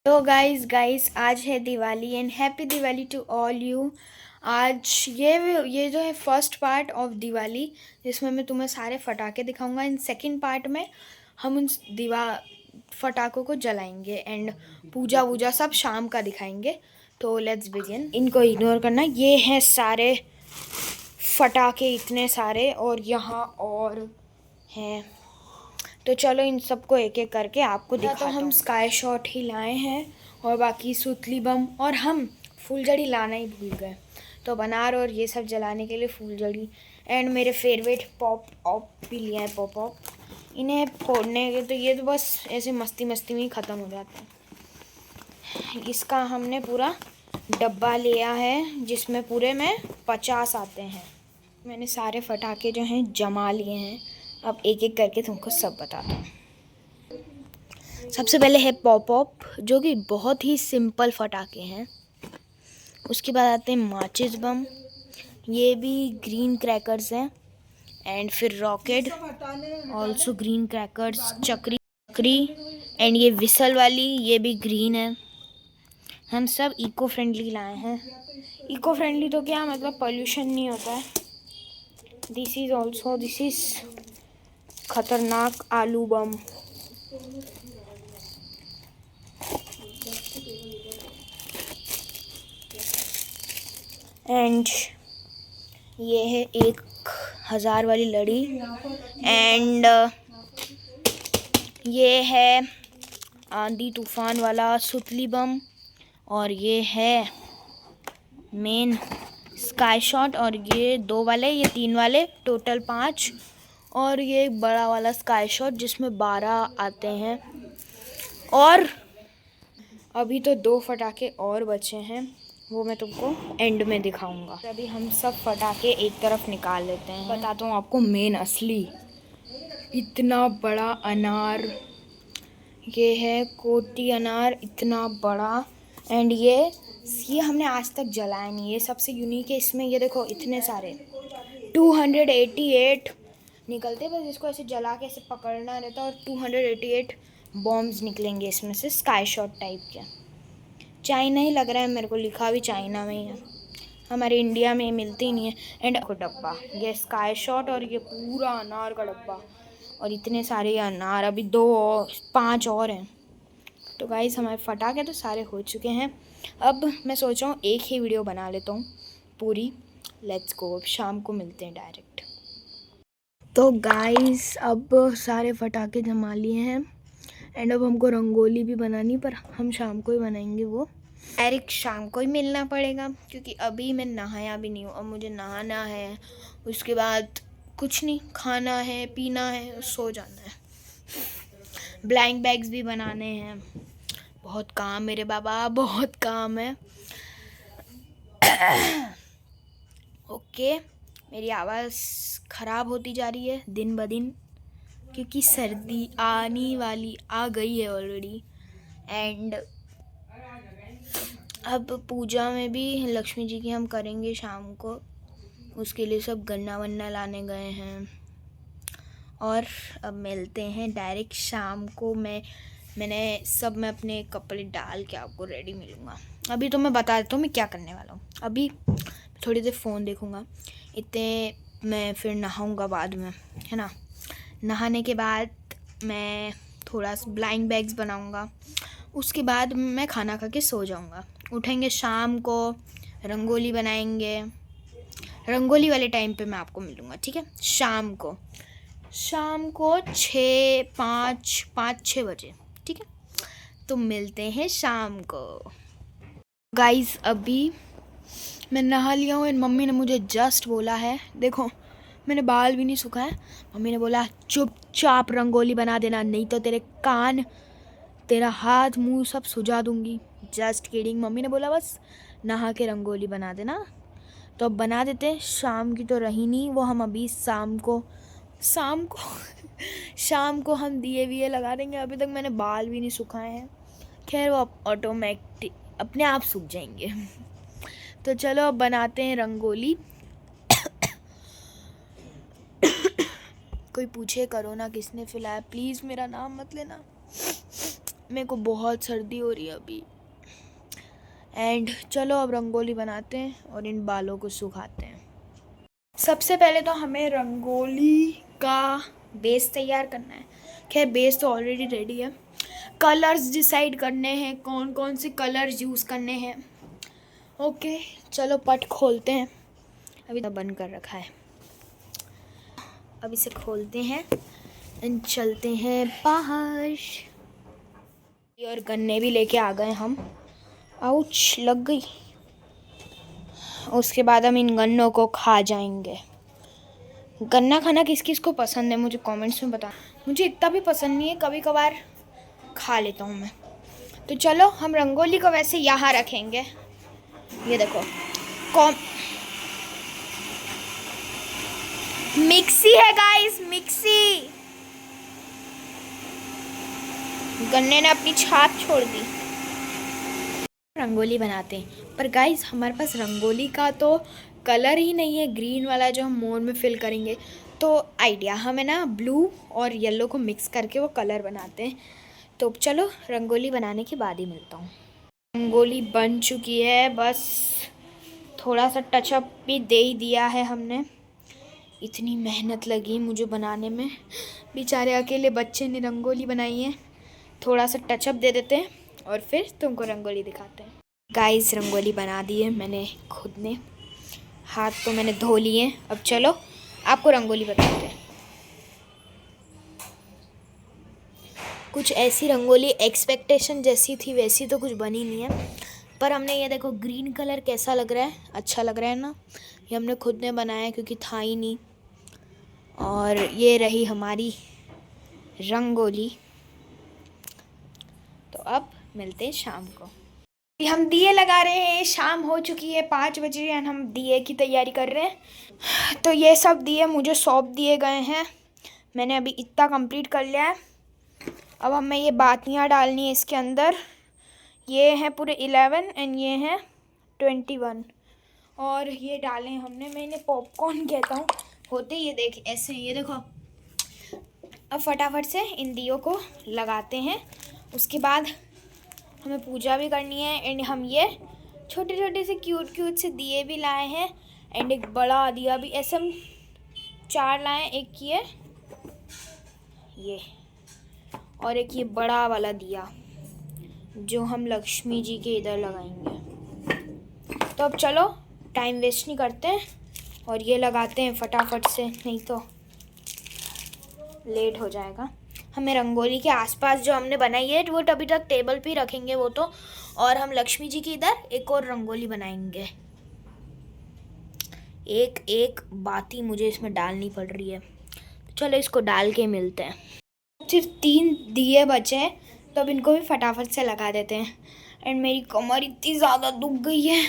तो गाइस आज है Diwali and happy Diwali to all you. आज ये जो है फर्स्ट पार्ट ऑफ दिवाली, जिसमें मैं तुम्हें सारे फटाके दिखाऊंगा। इन सेकंड पार्ट में हम उन फटाकों को जलाएंगे एंड पूजा वूजा सब शाम का दिखाएंगे। तो लेट्स बिगिन। इनको इग्नोर करना। ये हैं सारे फटाके, इतने सारे, और यहाँ और हैं। तो चलो इन सबको एक एक करके आपको दिखाता हूँ। तो हम स्काई शॉट ही लाए हैं और बाकी सुतली बम, और हम फुलझड़ी लाना ही भूल गए। तो बनार और ये सब जलाने के लिए फुलझड़ी एंड मेरे फेवरेट पॉप ऑप भी लिया है। पॉप ऑप इन्हें फोड़ने के तो ये तो बस ऐसे मस्ती मस्ती में ही ख़त्म हो जाता है। इसका हमने पूरा डब्बा लिया है जिसमें पूरे में 50 आते हैं। मैंने सारे फटाके जो हैं जमा लिए हैं। अब एक एक करके तुमको सब बताता हूँ। सबसे पहले है पॉप ऑप, जो कि बहुत ही सिंपल फटाके हैं। उसके बाद आते हैं माचिस बम, ये भी ग्रीन क्रैकर्स हैं। एंड फिर रॉकेट, ऑल्सो ग्रीन क्रैकर्स। चक्री एंड ये विसल वाली, ये भी ग्रीन है। हम सब इको फ्रेंडली लाए हैं। इको फ्रेंडली तो क्या मतलब, पोल्यूशन नहीं होता है। दिस इज खतरनाक आलू बम। एंड ये है 1000 वाली लड़ी। एंड ये है आंधी तूफान वाला सुतली बम। और ये है मेन स्काई शॉट। और ये 2 वाले, ये 3 वाले, टोटल 5। और ये एक बड़ा वाला स्काई शॉट जिसमें 12 आते हैं। और अभी तो 2 फटाके और बचे हैं, वो मैं तुमको एंड में दिखाऊंगा। अभी हम सब फटाके एक तरफ निकाल लेते हैं। बताता हूँ आपको मेन असली। इतना बड़ा अनार, ये है कोटी अनार, इतना बड़ा। एंड ये हमने आज तक जलाया नहीं, ये सबसे यूनिक है इसमें। ये देखो इतने सारे 288 निकलते, बस इसको ऐसे जला के ऐसे पकड़ना रहता और 288 बॉम्ब्स निकलेंगे इसमें से, स्काई शॉट टाइप के। चाइना ही लग रहा है मेरे को, लिखा भी चाइना में ही है। हमारे इंडिया में मिलती ही नहीं है। एंड डब्बा, ये स्काई शॉट और ये पूरा अनार का डब्बा, और इतने सारे अनार। अभी 5 और हैं। तो गाइस हमारे फटाके तो सारे हो चुके हैं। अब मैं सोच रहा हूँ एक ही वीडियो बना लेता हूँ पूरी। लेट्स गो, अब शाम को मिलते हैं डायरेक्ट। तो गाइस अब सारे फटाके जमा लिए हैं एंड अब हमको रंगोली भी बनानी, पर हम शाम को ही बनाएंगे वो। डायरेक्ट शाम को ही मिलना पड़ेगा क्योंकि अभी मैं नहाया भी नहीं हूँ। अब मुझे नहाना है, उसके बाद कुछ नहीं, खाना है, पीना है, सो जाना है। ब्लैंक बैग्स भी बनाने हैं। बहुत काम मेरे बाबा, बहुत काम है। ओके, मेरी आवाज़ ख़राब होती जा रही है दिन ब दिन क्योंकि सर्दी आने वाली आ गई है ऑलरेडी। एंड अब पूजा में भी लक्ष्मी जी की हम करेंगे शाम को, उसके लिए सब गन्ना वन्ना लाने गए हैं। और अब मिलते हैं डायरेक्ट शाम को। मैं अपने कपड़े डाल के आपको रेडी मिलूँगा। अभी तो मैं बता देता हूँ मैं क्या करने वाला हूँ। अभी थोड़ी देर फ़ोन देखूँगा, इतने मैं फिर नहाऊँगा बाद में, है ना। नहाने के बाद मैं थोड़ा सा ब्लाइंड बैग्स बनाऊँगा, उसके बाद मैं खाना खा के सो जाऊँगा। उठेंगे शाम को, रंगोली बनाएंगे। रंगोली वाले टाइम पे मैं आपको मिलूँगा, ठीक है। शाम को 5-6 बजे, ठीक है। तो मिलते हैं शाम को। गाइस अभी मैं नहा लिया हूँ। मम्मी ने मुझे जस्ट बोला है, देखो मैंने बाल भी नहीं सुखाए, मम्मी ने बोला चुपचाप रंगोली बना देना, नहीं तो तेरे कान, तेरा हाथ, मुंह सब सुझा दूंगी। जस्ट किडिंग, मम्मी ने बोला बस नहा के रंगोली बना देना। तो अब बना देते। शाम की तो रही नहीं वो, हम अभी शाम को शाम को हम दिए विए लगा देंगे। अभी तक मैंने बाल भी नहीं सुखाए हैं, खैर वो ऑटोमेटिक अपने आप सूख जाएंगे। तो चलो अब बनाते हैं रंगोली। कोई पूछे कोरोना किसने फैलाया, प्लीज़ मेरा नाम मत लेना। मेरे को बहुत सर्दी हो रही है अभी। एंड चलो अब रंगोली बनाते हैं और इन बालों को सुखाते हैं। सबसे पहले तो हमें रंगोली का बेस तैयार करना है। खैर बेस तो ऑलरेडी रेडी है। कलर्स डिसाइड करने हैं, कौन कौन से कलर्स यूज़ करने हैं। ओके चलो पट खोलते हैं। अभी तो बंद कर रखा है। अब इसे खोलते हैं एंड चलते हैं बाहर। और गन्ने भी लेके आ गए हम। आउच लग गई। उसके बाद हम इन गन्नों को खा जाएंगे। गन्ना खाना किस किस को पसंद है मुझे कमेंट्स में बता। मुझे इतना भी पसंद नहीं है, कभी कभार खा लेता हूँ मैं। तो चलो हम रंगोली को वैसे यहाँ रखेंगे। ये देखो मिक्सी है गाइस, मिक्सी। गन्ने ने अपनी छाप छोड़ दी। रंगोली बनाते हैं, पर गाइस हमारे पास रंगोली का तो कलर ही नहीं है ग्रीन वाला जो हम मोर में फिल करेंगे। तो आइडिया हमें ना ब्लू और येलो को मिक्स करके वो कलर बनाते हैं। तो चलो रंगोली बनाने के बाद ही मिलता हूँ। रंगोली बन चुकी है, बस थोड़ा सा टचअप भी दे ही दिया है हमने। इतनी मेहनत लगी मुझे बनाने में, बेचारे अकेले बच्चे ने रंगोली बनाई है। थोड़ा सा टचअप दे देते हैं और फिर तुमको रंगोली दिखाते हैं। गाइस रंगोली बना दी है मैंने खुद ने, हाथ तो मैंने धो लिए। अब चलो आपको रंगोली बताते हैं। कुछ ऐसी रंगोली एक्सपेक्टेशन जैसी थी वैसी तो कुछ बनी नहीं है, पर हमने ये देखो ग्रीन कलर कैसा लग रहा है, अच्छा लग रहा है ना। ये हमने खुद ने बनाया क्योंकि था ही नहीं। और ये रही हमारी रंगोली। तो अब मिलते हैं शाम को। हम दिए लगा रहे हैं, शाम हो चुकी है 5 बजे एंड हम दिए की तैयारी कर रहे हैं। तो ये सब दिए मुझे सौंप दिए गए हैं। मैंने अभी इतना कंप्लीट कर लिया है। अब हमें ये बातियाँ डालनी है इसके अंदर। ये हैं पूरे 11 एंड ये हैं 21। और ये डालें हमने, मैं इन्हें पॉपकॉर्न कहता हूँ। होते ये देख ऐसे, ये देखो। अब फटाफट से इन दियों को लगाते हैं। उसके बाद हमें पूजा भी करनी है एंड हम ये छोटे छोटे से क्यूट क्यूट से दिए भी लाए हैं एंड एक बड़ा दिया भी। ऐसे हम 4 लाए, एक ये और एक ये बड़ा वाला दिया जो हम लक्ष्मी जी के इधर लगाएंगे। तो अब चलो टाइम वेस्ट नहीं करते हैं और ये लगाते हैं फटाफट से, नहीं तो लेट हो जाएगा। हमें रंगोली के आसपास जो हमने बनाई है वो अभी तक टेबल पे रखेंगे वो तो, और हम लक्ष्मी जी की इधर एक और रंगोली बनाएंगे। एक एक बाती मुझे इसमें डालनी पड़ रही है। चलो इसको डाल के मिलते हैं। सिर्फ 3 दिए बचे हैं तो अब इनको भी फटाफट से लगा देते हैं। एंड मेरी कमर इतनी ज़्यादा दुख गई है।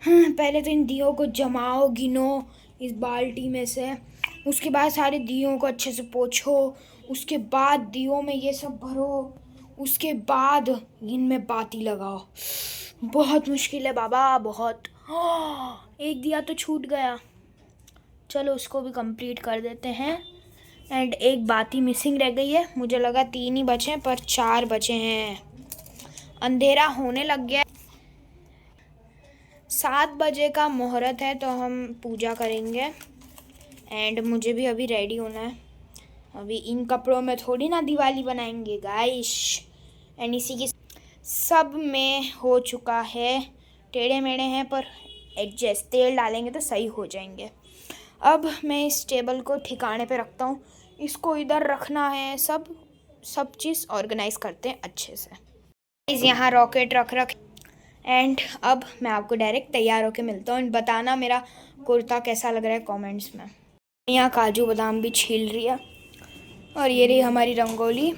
पहले तो इन दियों को जमाओ, गिनो इस बाल्टी में से। उसके बाद सारे दियों को अच्छे से पोंछो। उसके बाद दियों में ये सब भरो। उसके बाद इनमें बाती लगाओ। बहुत मुश्किल है बाबा, बहुत। एक दिया तो छूट गया। चलो उसको भी कंप्लीट कर देते हैं। एंड एक बाती मिसिंग रह गई है। मुझे लगा 3 ही बचे हैं पर 4 बचे हैं। अंधेरा होने लग गया। 7 बजे का मुहूर्त है तो हम पूजा करेंगे। एंड मुझे भी अभी रेडी होना है। अभी इन कपड़ों में थोड़ी ना दिवाली बनाएंगे गाइस। एंड इसी की सब में हो चुका है, टेढ़े मेढ़े हैं पर एडजस्ट, तेल डालेंगे तो सही हो जाएंगे। अब मैं इस टेबल को ठिकाने पे रखता हूँ। इसको इधर रखना है, सब चीज़ ऑर्गेनाइज करते हैं अच्छे से। इस यहाँ रॉकेट रख एंड अब मैं आपको डायरेक्ट तैयार होके मिलता हूँ। बताना मेरा कुर्ता कैसा लग रहा है कमेंट्स में। यहाँ काजू बादाम भी छील रही है और ये रही हमारी रंगोली।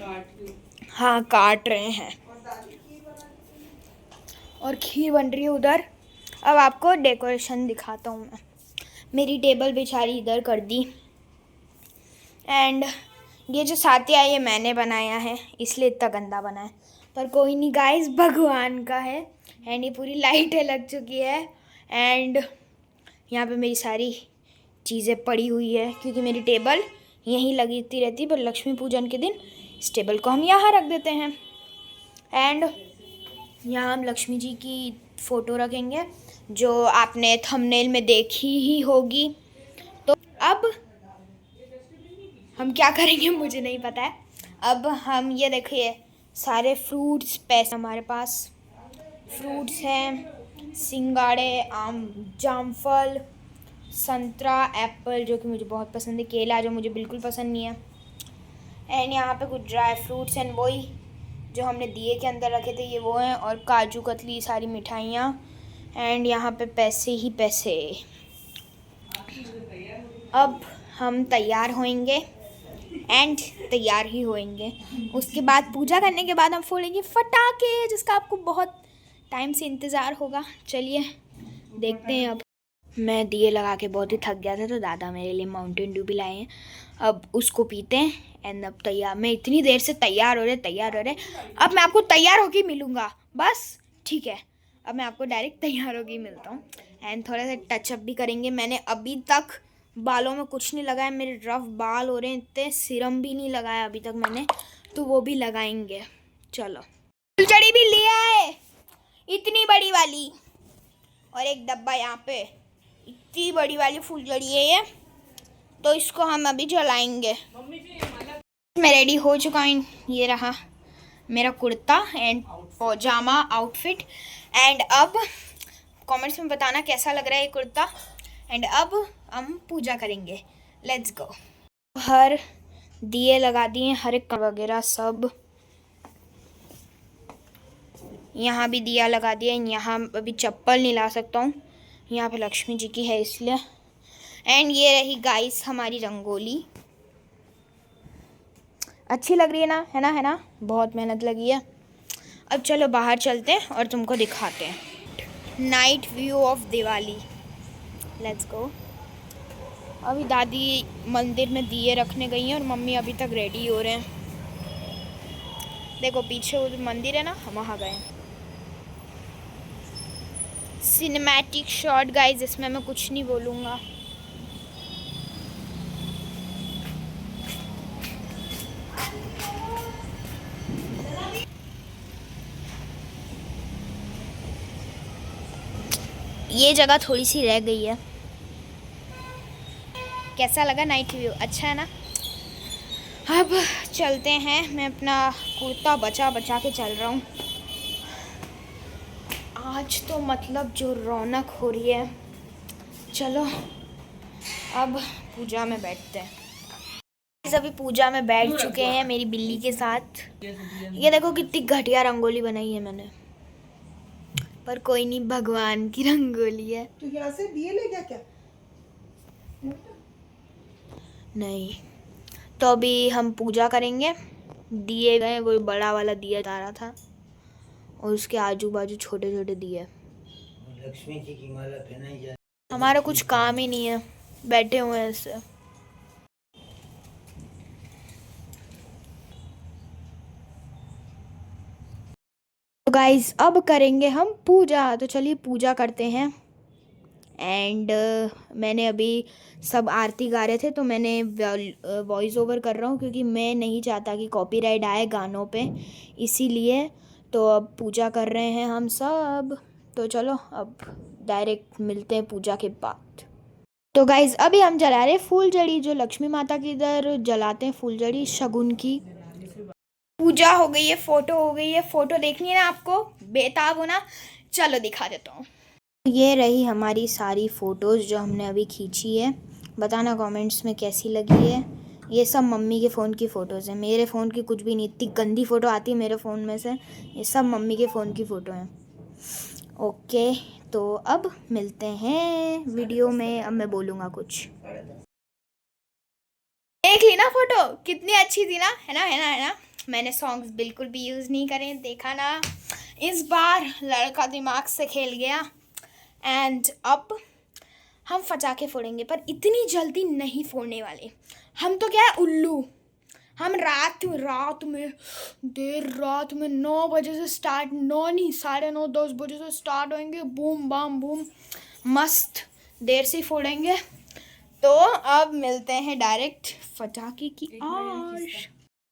हाँ काट रहे हैं और खीर बन रही है उधर। अब आपको डेकोरेशन दिखाता हूँ मैं। मेरी टेबल बेचारी इधर कर दी। एंड ये जो साथिया ये मैंने बनाया है इसलिए इतना गंदा बना है, पर कोई नहीं गाइस, भगवान का है। एंड ये पूरी लाइटें लग चुकी है एंड यहाँ पे मेरी सारी चीज़ें पड़ी हुई है क्योंकि मेरी टेबल यहीं लगती रहती है, पर लक्ष्मी पूजन के दिन इस टेबल को हम यहाँ रख देते हैं। एंड यहाँ हम लक्ष्मी जी की फ़ोटो रखेंगे जो आपने थंबनेल में देखी ही होगी। तो अब हम क्या करेंगे मुझे नहीं पता है। अब हम ये देखिए सारे फ्रूट्स पैसे हमारे पास फ्रूट्स हैं, सिंगाड़े, आम, जामफल, संतरा, एप्पल जो कि मुझे बहुत पसंद है, केला जो मुझे बिल्कुल पसंद नहीं है, एंड यहाँ पे कुछ ड्राई फ्रूट्स एंड वही जो हमने दिए के अंदर रखे थे ये वो हैं, और काजू कतली सारी मिठाइयाँ, एंड यहाँ पे पैसे ही पैसे। अब हम तैयार होएंगे एंड तैयार ही होएंगे। उसके बाद पूजा करने के बाद हम फोड़ेंगे फटाके जिसका आपको बहुत टाइम से इंतज़ार होगा। चलिए देखते हैं। अब मैं दिए लगा के बहुत ही थक गया था तो दादा मेरे लिए माउंटेन ड्यू भी लाए हैं। अब उसको पीते हैं एंड अब तैयार, मैं इतनी देर से तैयार हो रहे। अब मैं आपको तैयार होके मिलूँगा बस, ठीक है। अब मैं आपको डायरेक्ट तैयार होके मिलता हूँ एंड थोड़ा सा टचअप भी करेंगे। मैंने अभी तक बालों में कुछ नहीं लगाया, मेरे रफ बाल हो रहे हैं इतने, सीरम भी नहीं लगाया अभी तक मैंने, तो वो भी लगाएंगे। चलो फुलझड़ी भी ले आए, इतनी बड़ी वाली, और एक डब्बा यहाँ पे, इतनी बड़ी वाली फुलझड़ी है ये, तो इसको हम अभी जलाएंगे। मैं रेडी हो चुका हूँ, ये रहा मेरा kurta and pajama outfit. And अब कमेंट्स में बताना कैसा लग रहा है ये कुर्ता। एंड अब हम पूजा करेंगे, लेट्स गो। हर दिए लगा दिए, हर एक वगैरह सब, यहाँ भी दिया लगा दिया। यहाँ अभी चप्पल नहीं ला सकता हूँ, यहाँ पे लक्ष्मी जी की है इसलिए। एंड ये रही गाइस हमारी रंगोली, अच्छी लग रही है ना, है ना, बहुत मेहनत लगी है। अब चलो बाहर चलते हैं और तुमको दिखाते हैं night view of Diwali, let's go. अभी दादी मंदिर में दिए रखने गई हैं और मम्मी अभी तक रेडी हो रहे हैं। देखो पीछे वो मंदिर है ना, हम वहाँ गए। सिनेमैटिक शॉट गाइस, इसमें मैं कुछ नहीं बोलूँगा। ये जगह थोड़ी सी रह गई है। कैसा लगा नाइट व्यू, अच्छा है ना। अब चलते हैं, मैं अपना कुर्ता बचा के चल रहा हूँ। आज तो मतलब जो रौनक हो रही है। चलो अब पूजा में बैठते हैं। अभी पूजा में बैठ चुके हैं मेरी बिल्ली के साथ। ये देखो कितनी घटिया रंगोली बनाई है मैंने, पर कोई नहीं, भगवान की रंगोली है। तो यहाँ से दिए ले गया क्या? नहीं, तो अभी हम पूजा करेंगे। दिए गए, वो बड़ा वाला दिया जा रहा था और उसके आजू बाजू छोटे छोटे दिए। लक्ष्मी जी की माला पहनाई जाए। हमारा कुछ काम ही नहीं है, बैठे हुए हैं इससे। तो गाइस अब करेंगे हम पूजा, तो चलिए पूजा करते हैं। एंड मैंने अभी सब आरती गा रहे थे तो मैंने वॉइस ओवर कर रहा हूँ क्योंकि मैं नहीं चाहता कि कॉपीराइट आए गानों पे, इसीलिए। तो अब पूजा कर रहे हैं हम सब, तो चलो अब डायरेक्ट मिलते हैं पूजा के बाद। तो गाइज अभी हम जला रहे फूलझड़ी, जो लक्ष्मी माता की इधर जलाते हैं फूलझड़ी, शगुन की। पूजा हो गई है, फोटो हो गई है। फोटो देखनी है ना आपको, बेताब हो ना, चलो दिखा देता हूँ। ये रही हमारी सारी फ़ोटोज़ जो हमने अभी खींची है। बताना कमेंट्स में कैसी लगी है। ये सब मम्मी के फ़ोन की फ़ोटोज़ हैं, मेरे फ़ोन की कुछ भी नहीं। इतनी गंदी फ़ोटो आती है मेरे फ़ोन में से, ये सब मम्मी के फ़ोन की फ़ोटो हैं। ओके, तो अब मिलते हैं वीडियो में। अब मैं बोलूँगा कुछ। देख ली ना फ़ोटो, कितनी अच्छी थी ना, है ना। मैंने सॉन्ग्स बिल्कुल भी यूज़ नहीं करे, देखा ना, इस बार लड़का दिमाग से खेल गया। एंड अब हम फटाके फोड़ेंगे, पर इतनी जल्दी नहीं फोड़ने वाले। हम तो क्या है उल्लू, हम रात में देर रात में 9 बजे से स्टार्ट, 9 नहीं 9:30 10 बजे से स्टार्ट होंगे। बूम बाम बूम, मस्त देर से फोड़ेंगे। तो अब मिलते हैं डायरेक्ट फटाके की आश।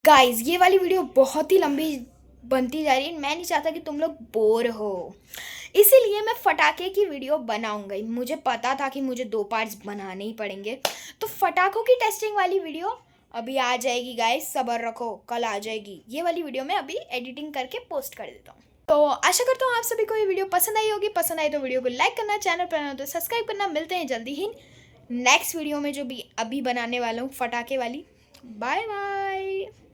गाइस ये वाली वीडियो बहुत ही लंबी बनती जा रही है। मैं नहीं चाहता कि तुम लोग बोर हो, इसीलिए मैं फटाके की वीडियो बनाऊंगा ही। मुझे पता था कि मुझे 2 पार्ट्स बनाने ही पड़ेंगे, तो फटाकों की टेस्टिंग वाली वीडियो अभी आ जाएगी गाइस, सब्र रखो, कल आ जाएगी। ये वाली वीडियो मैं अभी एडिटिंग करके पोस्ट कर देता हूँ। तो आशा करता हूँ आप सभी को ये वीडियो पसंद आई होगी। पसंद आई तो वीडियो को लाइक करना, चैनल पर नए हो तो सब्सक्राइब करना। मिलते हैं जल्दी ही नेक्स्ट वीडियो में, जो भी अभी बनाने वाला हूँ फटाके वाली। Bye bye.